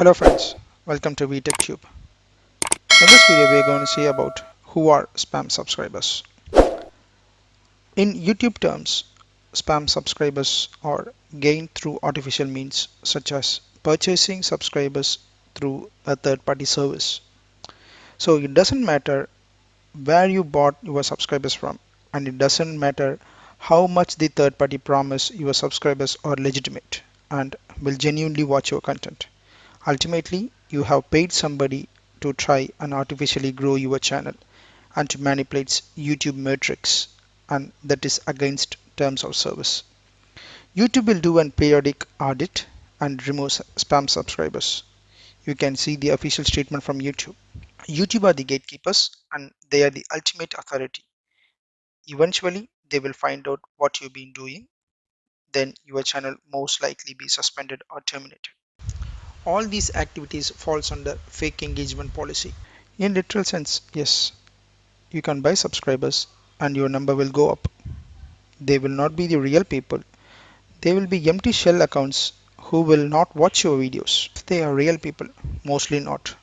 Hello friends, welcome to gatekeepers. In this video we are going to see about who are spam subscribers. In YouTube terms, spam subscribers are gained through artificial means such as purchasing subscribers through a third-party service. So it doesn't matter where you bought your subscribers from, and it doesn't matter how much the third party promise your subscribers are legitimate and will genuinely watch your content. Ultimately, you have paid somebody to try and artificially grow your channel and to manipulate YouTube metrics, and that is against terms of service. YouTube will do an periodic audit and remove spam subscribers. You can see the official statement from YouTube. YouTube are the gatekeepers and they are the ultimate authority. Eventually, they will find out what you've been doing, then your channel most likely be suspended or terminated. All these activities falls under fake engagement policy. In literal sense, yes, you can buy subscribers and your number will go up. They will not be the real people. They will be empty shell accounts who will not watch your videos. If they are real people, mostly not.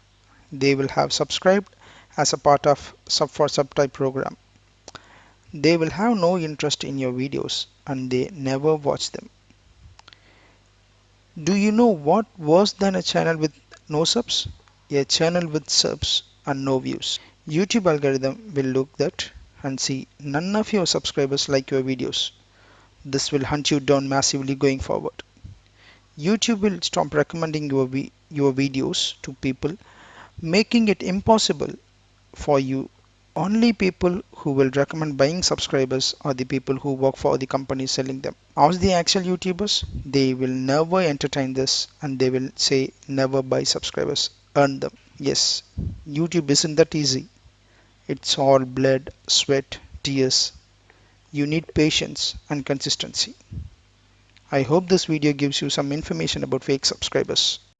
They will have subscribed as a part of sub for sub type program. They will have no interest in your videos and they never watch them. Do you know what worse than a channel with no subs? A channel with subs and no views. YouTube algorithm will look that and see none of your subscribers like your videos. This will hunt you down massively going forward. YouTube will stop recommending your videos to people, making it impossible for you. Only people who will recommend buying subscribers are the people who work for the company selling them. Ask the actual YouTubers, they will never entertain this and they will say never buy subscribers, earn them. Yes, YouTube isn't that easy. It's all blood, sweat, tears. You need patience and consistency. I hope this video gives you some information about fake subscribers.